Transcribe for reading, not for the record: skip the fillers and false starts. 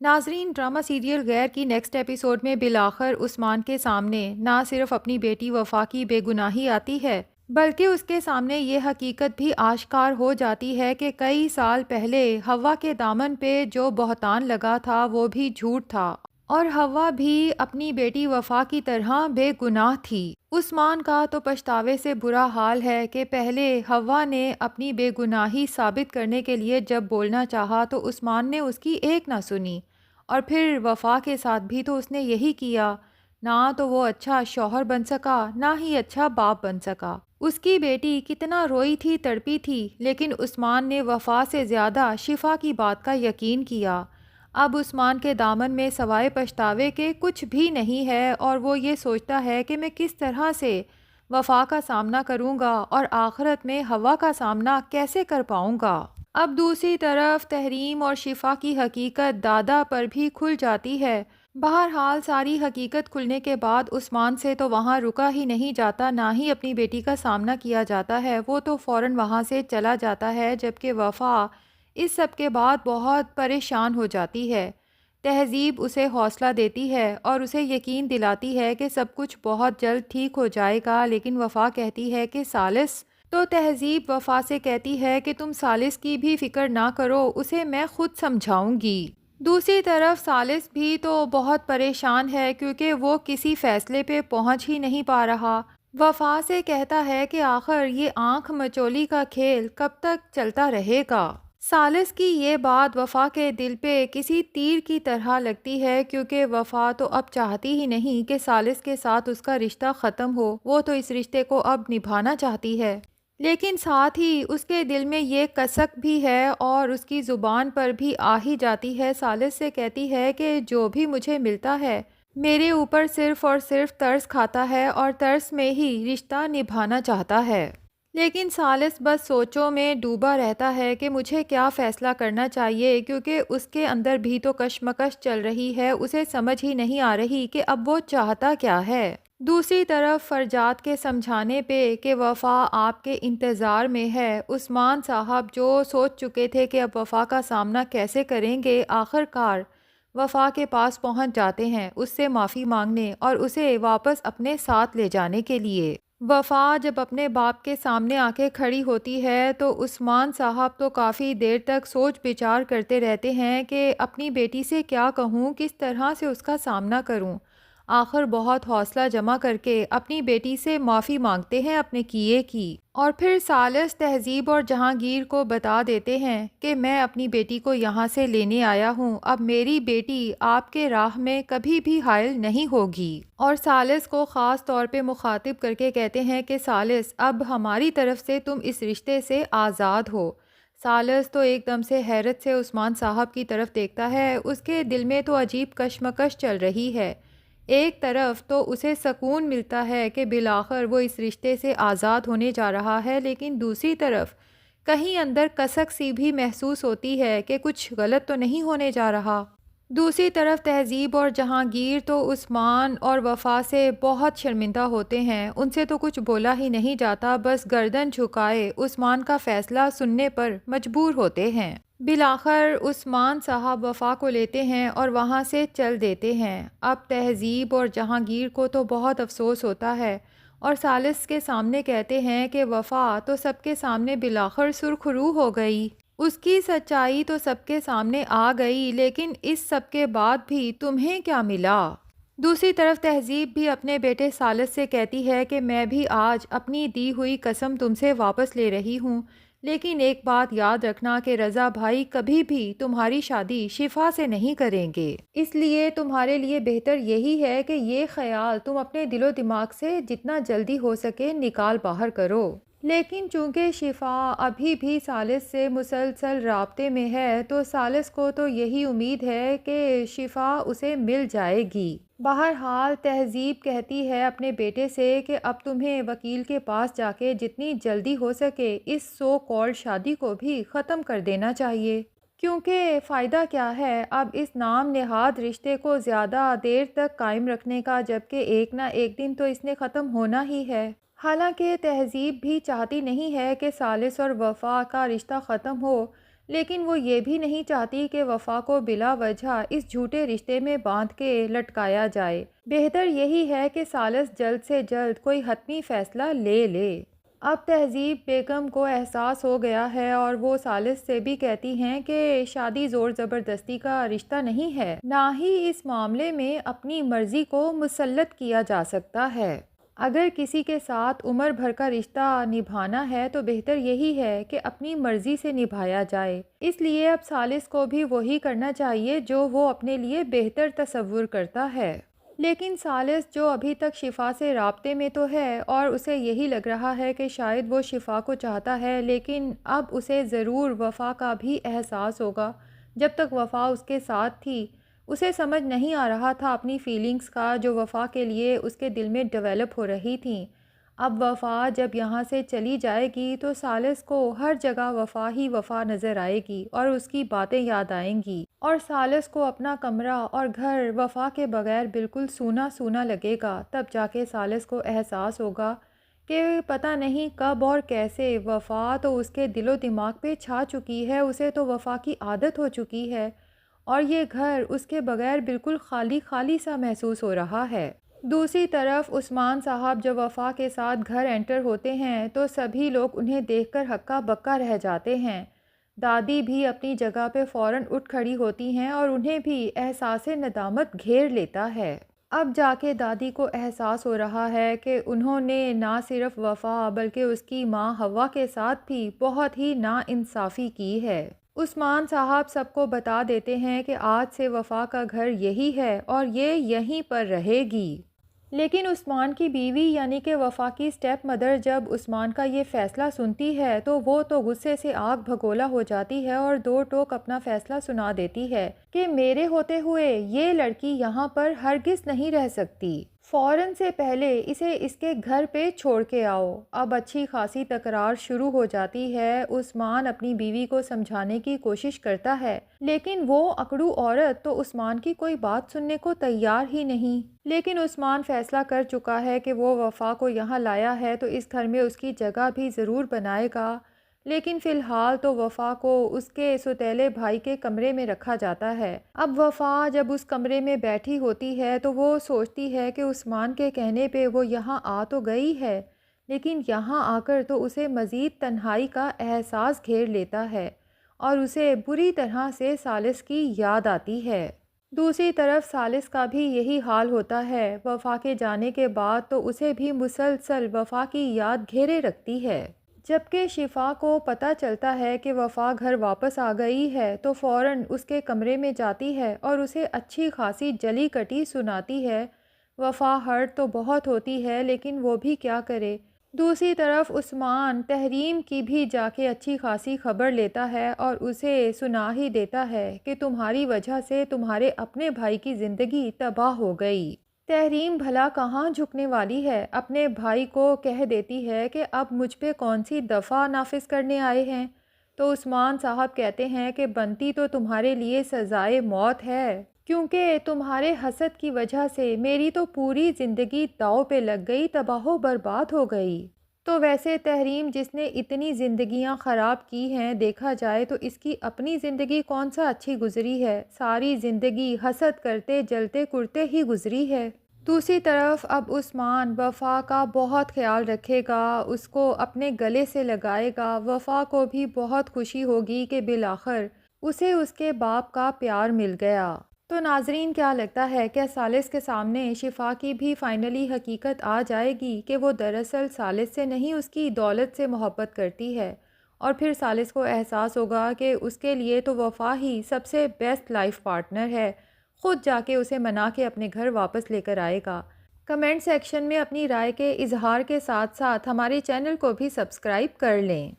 ناظرین، drama serial غیر کی نیکسٹ ایپیسوڈ میں بالآخر عثمان کے سامنے نہ صرف اپنی بیٹی وفا کی بے گناہی آتی ہے، بلکہ اس کے سامنے یہ حقیقت بھی آشکار ہو جاتی ہے کہ کئی سال پہلے حوا کے دامن پہ جو بہتان لگا تھا وہ بھی جھوٹ تھا، اور حوا بھی اپنی بیٹی وفا کی طرح بے گناہ تھی۔ عثمان کا تو پچھتاوے سے برا حال ہے کہ پہلے حوا نے اپنی بے گناہی ثابت کرنے کے لیے جب بولنا چاہا تو عثمان نے اس کی ایک نہ سنی، اور پھر وفا کے ساتھ بھی تو اس نے یہی کیا۔ نہ تو وہ اچھا شوہر بن سکا، نہ ہی اچھا باپ بن سکا۔ اس کی بیٹی کتنا روئی تھی، تڑپی تھی، لیکن عثمان نے وفا سے زیادہ شفا کی بات کا یقین کیا۔ اب عثمان کے دامن میں سوائے پچھتاوے کے کچھ بھی نہیں ہے، اور وہ یہ سوچتا ہے کہ میں کس طرح سے وفا کا سامنا کروں گا اور آخرت میں حوا کا سامنا کیسے کر پاؤں گا۔ اب دوسری طرف تحریم اور شفا کی حقیقت دادا پر بھی کھل جاتی ہے۔ بہرحال ساری حقیقت کھلنے کے بعد عثمان سے تو وہاں رکا ہی نہیں جاتا، نہ ہی اپنی بیٹی کا سامنا کیا جاتا ہے، وہ تو فوراً وہاں سے چلا جاتا ہے، جبکہ وفا اس سب کے بعد بہت پریشان ہو جاتی ہے۔ تہذیب اسے حوصلہ دیتی ہے اور اسے یقین دلاتی ہے کہ سب کچھ بہت جلد ٹھیک ہو جائے گا، لیکن وفا کہتی ہے کہ ثالث، تو تہذیب وفا سے کہتی ہے کہ تم ثالث کی بھی فکر نہ کرو، اسے میں خود سمجھاؤں گی۔ دوسری طرف ثالث بھی تو بہت پریشان ہے کیونکہ وہ کسی فیصلے پہ پہنچ ہی نہیں پا رہا۔ وفا سے کہتا ہے کہ آخر یہ آنکھ مچولی کا کھیل کب تک چلتا رہے گا۔ ثالث کی یہ بات وفا کے دل پہ کسی تیر کی طرح لگتی ہے، کیونکہ وفا تو اب چاہتی ہی نہیں کہ ثالث کے ساتھ اس کا رشتہ ختم ہو، وہ تو اس رشتے کو اب نبھانا چاہتی ہے، لیکن ساتھ ہی اس کے دل میں یہ کسک بھی ہے اور اس کی زبان پر بھی آ ہی جاتی ہے۔ ثالث سے کہتی ہے کہ جو بھی مجھے ملتا ہے میرے اوپر صرف اور صرف ترس کھاتا ہے اور ترس میں ہی رشتہ نبھانا چاہتا ہے، لیکن ثالث بس سوچوں میں ڈوبا رہتا ہے کہ مجھے کیا فیصلہ کرنا چاہیے، کیونکہ اس کے اندر بھی تو کشمکش چل رہی ہے، اسے سمجھ ہی نہیں آ رہی کہ اب وہ چاہتا کیا ہے۔ دوسری طرف فرجاد کے سمجھانے پہ کہ وفا آپ کے انتظار میں ہے، عثمان صاحب جو سوچ چکے تھے کہ اب وفا کا سامنا کیسے کریں گے، آخر کار وفا کے پاس پہنچ جاتے ہیں اس سے معافی مانگنے اور اسے واپس اپنے ساتھ لے جانے کے لیے۔ وفا جب اپنے باپ کے سامنے آ کے کھڑی ہوتی ہے تو عثمان صاحب تو کافی دیر تک سوچ بچار کرتے رہتے ہیں کہ اپنی بیٹی سے کیا کہوں، کس طرح سے اس کا سامنا کروں۔ آخر بہت حوصلہ جمع کر کے اپنی بیٹی سے معافی مانگتے ہیں اپنے کیے کی، اور پھر ثالث، تہذیب اور جہانگیر کو بتا دیتے ہیں کہ میں اپنی بیٹی کو یہاں سے لینے آیا ہوں، اب میری بیٹی آپ کے راہ میں کبھی بھی حائل نہیں ہوگی، اور ثالث کو خاص طور پہ مخاطب کر کے کہتے ہیں کہ ثالث، اب ہماری طرف سے تم اس رشتے سے آزاد ہو۔ ثالث تو ایک دم سے حیرت سے عثمان صاحب کی طرف دیکھتا ہے، اس کے دل میں تو عجیب کشمکش چل رہی ہے۔ ایک طرف تو اسے سکون ملتا ہے کہ بالآخر وہ اس رشتے سے آزاد ہونے جا رہا ہے، لیکن دوسری طرف کہیں اندر کسک سی بھی محسوس ہوتی ہے کہ کچھ غلط تو نہیں ہونے جا رہا۔ دوسری طرف تہذیب اور جہانگیر تو عثمان اور وفا سے بہت شرمندہ ہوتے ہیں، ان سے تو کچھ بولا ہی نہیں جاتا، بس گردن جھکائے عثمان کا فیصلہ سننے پر مجبور ہوتے ہیں۔ بالآخر عثمان صاحب وفا کو لیتے ہیں اور وہاں سے چل دیتے ہیں۔ اب تہذیب اور جہانگیر کو تو بہت افسوس ہوتا ہے اور ثالث کے سامنے کہتے ہیں کہ وفا تو سب کے سامنے بالآخر سرخرو ہو گئی، اس کی سچائی تو سب کے سامنے آ گئی، لیکن اس سب کے بعد بھی تمہیں کیا ملا؟ دوسری طرف تہذیب بھی اپنے بیٹے ثالث سے کہتی ہے کہ میں بھی آج اپنی دی ہوئی قسم تم سے واپس لے رہی ہوں، لیکن ایک بات یاد رکھنا کہ رضا بھائی کبھی بھی تمہاری شادی شفا سے نہیں کریں گے، اس لیے تمہارے لیے بہتر یہی ہے کہ یہ خیال تم اپنے دل و دماغ سے جتنا جلدی ہو سکے نکال باہر کرو۔ لیکن چونکہ شفا ابھی بھی ثالث سے مسلسل رابطے میں ہے تو ثالث کو تو یہی امید ہے کہ شفا اسے مل جائے گی۔ بہرحال تہذیب کہتی ہے اپنے بیٹے سے کہ اب تمہیں وکیل کے پاس جا کے جتنی جلدی ہو سکے اس سو کالڈ شادی کو بھی ختم کر دینا چاہیے، کیونکہ فائدہ کیا ہے اب اس نام نہاد رشتے کو زیادہ دیر تک قائم رکھنے کا، جبکہ ایک نہ ایک دن تو اس نے ختم ہونا ہی ہے۔ حالانکہ تہذیب بھی چاہتی نہیں ہے کہ ثالث اور وفا کا رشتہ ختم ہو، لیکن وہ یہ بھی نہیں چاہتی کہ وفا کو بلا وجہ اس جھوٹے رشتے میں باندھ کے لٹکایا جائے۔ بہتر یہی ہے کہ ثالث جلد سے جلد کوئی حتمی فیصلہ لے لے۔ اب تہذیب بیگم کو احساس ہو گیا ہے اور وہ ثالث سے بھی کہتی ہیں کہ شادی زور زبردستی کا رشتہ نہیں ہے، نہ ہی اس معاملے میں اپنی مرضی کو مسلط کیا جا سکتا ہے۔ اگر کسی کے ساتھ عمر بھر کا رشتہ نبھانا ہے تو بہتر یہی ہے کہ اپنی مرضی سے نبھایا جائے۔ اس لیے اب ثالث کو بھی وہی کرنا چاہیے جو وہ اپنے لیے بہتر تصور کرتا ہے۔ لیکن ثالث جو ابھی تک شفا سے رابطے میں تو ہے اور اسے یہی لگ رہا ہے کہ شاید وہ شفا کو چاہتا ہے، لیکن اب اسے ضرور وفا کا بھی احساس ہوگا۔ جب تک وفا اس کے ساتھ تھی اسے سمجھ نہیں آ رہا تھا اپنی فیلنگز کا جو وفا کے لیے اس کے دل میں ڈیولپ ہو رہی تھیں۔ اب وفا جب یہاں سے چلی جائے گی تو ثالث کو ہر جگہ وفا ہی وفا نظر آئے گی اور اس کی باتیں یاد آئیں گی، اور ثالث کو اپنا کمرہ اور گھر وفا کے بغیر بالکل سونا سونا لگے گا۔ تب جا کے ثالث کو احساس ہوگا کہ پتہ نہیں کب اور کیسے وفا تو اس کے دل و دماغ پہ چھا چکی ہے، اسے تو وفا کی عادت ہو چکی ہے اور یہ گھر اس کے بغیر بالکل خالی خالی سا محسوس ہو رہا ہے۔ دوسری طرف عثمان صاحب جب وفا کے ساتھ گھر انٹر ہوتے ہیں تو سبھی لوگ انہیں دیکھ کر ہکا بکا رہ جاتے ہیں۔ دادی بھی اپنی جگہ پہ فوراً اٹھ کھڑی ہوتی ہیں اور انہیں بھی احساس ندامت گھیر لیتا ہے۔ اب جا کے دادی کو احساس ہو رہا ہے کہ انہوں نے نہ صرف وفا بلکہ اس کی ماں حوا کے ساتھ بھی بہت ہی ناانصافی کی ہے۔ عثمان صاحب سب کو بتا دیتے ہیں کہ آج سے وفا کا گھر یہی ہے اور یہ یہیں پر رہے گی۔ لیکن عثمان کی بیوی یعنی کہ وفا کی سٹیپ مدر جب عثمان کا یہ فیصلہ سنتی ہے تو وہ تو غصے سے آگ بھگولا ہو جاتی ہے اور دو ٹوک اپنا فیصلہ سنا دیتی ہے کہ میرے ہوتے ہوئے یہ لڑکی یہاں پر ہرگز نہیں رہ سکتی، فوراً سے پہلے اسے اس کے گھر پہ چھوڑ کے آؤ۔ اب اچھی خاصی تکرار شروع ہو جاتی ہے۔ عثمان اپنی بیوی کو سمجھانے کی کوشش کرتا ہے لیکن وہ اکڑو عورت تو عثمان کی کوئی بات سننے کو تیار ہی نہیں۔ لیکن عثمان فیصلہ کر چکا ہے کہ وہ وفا کو یہاں لایا ہے تو اس گھر میں اس کی جگہ بھی ضرور بنائے گا، لیکن فی الحال تو وفا کو اس کے سوتیلے بھائی کے کمرے میں رکھا جاتا ہے۔ اب وفا جب اس کمرے میں بیٹھی ہوتی ہے تو وہ سوچتی ہے کہ عثمان کے کہنے پہ وہ یہاں آ تو گئی ہے، لیکن یہاں آ کر تو اسے مزید تنہائی کا احساس گھیر لیتا ہے اور اسے بری طرح سے ثالث کی یاد آتی ہے۔ دوسری طرف ثالث کا بھی یہی حال ہوتا ہے۔ وفا کے جانے کے بعد تو اسے بھی مسلسل وفا کی یاد گھیرے رکھتی ہے۔ جبکہ شفا کو پتہ چلتا ہے کہ وفا گھر واپس آ گئی ہے تو فوراً اس کے کمرے میں جاتی ہے اور اسے اچھی خاصی جلی کٹی سناتی ہے۔ وفا ہرٹ تو بہت ہوتی ہے لیکن وہ بھی کیا کرے۔ دوسری طرف عثمان تحریم کی بھی جا کے اچھی خاصی خبر لیتا ہے اور اسے سنا ہی دیتا ہے کہ تمہاری وجہ سے تمہارے اپنے بھائی کی زندگی تباہ ہو گئی۔ تحریم بھلا کہاں جھکنے والی ہے، اپنے بھائی کو کہہ دیتی ہے کہ اب مجھ پہ کون سی دفعہ نافذ کرنے آئے ہیں، تو عثمان صاحب کہتے ہیں کہ بنتی تو تمہارے لیے سزائے موت ہے، کیونکہ تمہارے حسد کی وجہ سے میری تو پوری زندگی داؤ پہ لگ گئی، تباہ و برباد ہو گئی۔ تو ویسے تحریم جس نے اتنی زندگیاں خراب کی ہیں، دیکھا جائے تو اس کی اپنی زندگی کون سا اچھی گزری ہے، ساری زندگی حسد کرتے جلتے کرتے ہی گزری ہے۔ دوسری طرف اب عثمان وفا کا بہت خیال رکھے گا، اس کو اپنے گلے سے لگائے گا۔ وفا کو بھی بہت خوشی ہوگی کہ بالآخر اسے اس کے باپ کا پیار مل گیا۔ تو ناظرین کیا لگتا ہے، کیا ثالث کے سامنے شفا کی بھی فائنلی حقیقت آ جائے گی کہ وہ دراصل ثالث سے نہیں اس کی دولت سے محبت کرتی ہے، اور پھر ثالث کو احساس ہوگا کہ اس کے لیے تو وفا ہی سب سے بیسٹ لائف پارٹنر ہے، خود جا کے اسے منا کے اپنے گھر واپس لے کر آئے گا۔ کمنٹ سیکشن میں اپنی رائے کے اظہار کے ساتھ ساتھ ہمارے چینل کو بھی سبسکرائب کر لیں۔